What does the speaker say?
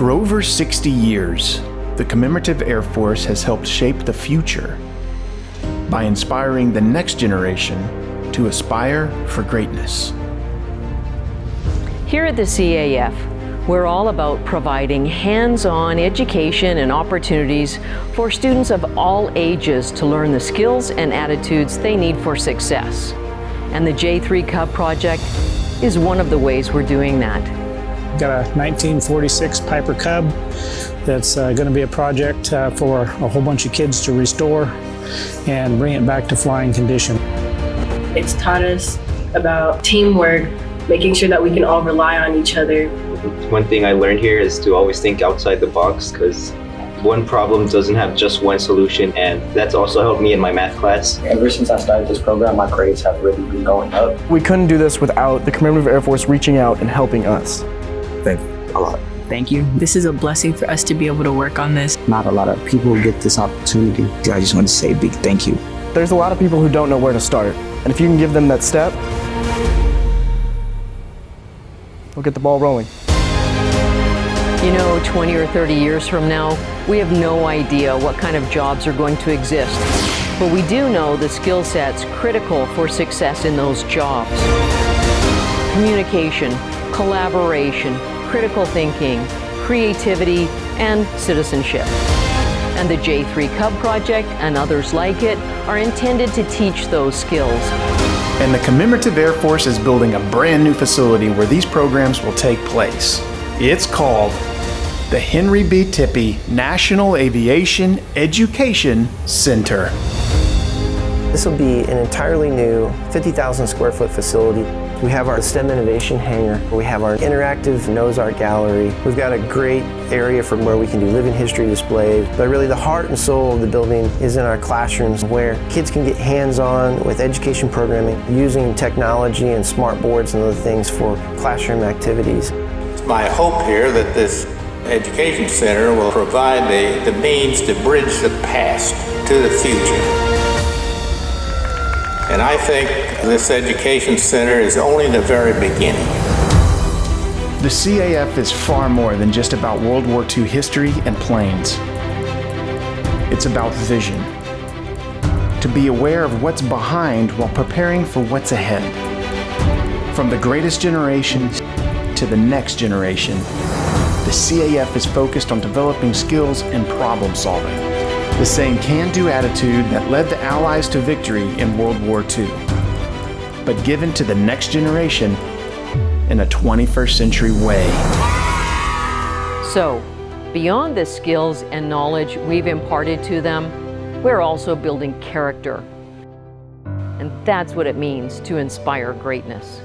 For over 60 years, the Commemorative Air Force has helped shape the future by inspiring the next generation to aspire for greatness. Here at the CAF, we're all about providing hands-on education and opportunities for students of all ages to learn the skills and attitudes they need for success. And the J3 Cub project is one of the ways we're doing that. Got a 1946 Piper Cub that's going to be a project for a whole bunch of kids to restore and bring it back to flying condition. It's taught us about teamwork, making sure that we can all rely on each other. One thing I learned here is to always think outside the box, because one problem doesn't have just one solution, and that's also helped me in my math class. Ever since I started this program, my grades have really been going up. We couldn't do this without the Commemorative Air Force reaching out and helping us. Thank you a lot. Thank you. This is a blessing for us to be able to work on this. Not a lot of people get this opportunity. I just want to say a big thank you. There's a lot of people who don't know where to start, and if you can give them that step, we'll get the ball rolling. You know, 20 or 30 years from now, we have no idea what kind of jobs are going to exist. But we do know the skill sets critical for success in those jobs. Communication, collaboration, critical thinking, creativity, and citizenship. And the J3 Cub project and others like it are intended to teach those skills. And the Commemorative Air Force is building a brand new facility where these programs will take place. It's called the Henry B. Tippie National Aviation Education Center. This will be an entirely new 50,000 square foot facility. We have our STEM Innovation Hangar. We have our interactive nose art gallery. We've got a great area from where we can do living history displays. But really the heart and soul of the building is in our classrooms, where kids can get hands-on with education programming, using technology and smart boards and other things for classroom activities. It's my hope here that this Education Center will provide the means to bridge the past to the future. And I think this Education Center is only the very beginning. The CAF is far more than just about World War II history and planes. It's about vision. To be aware of what's behind while preparing for what's ahead. From the greatest generation to the next generation, the CAF is focused on developing skills and problem solving. The same can-do attitude that led the Allies to victory in World War II, but given to the next generation in a 21st century way. So, beyond the skills and knowledge we've imparted to them, we're also building character. And that's what it means to inspire greatness.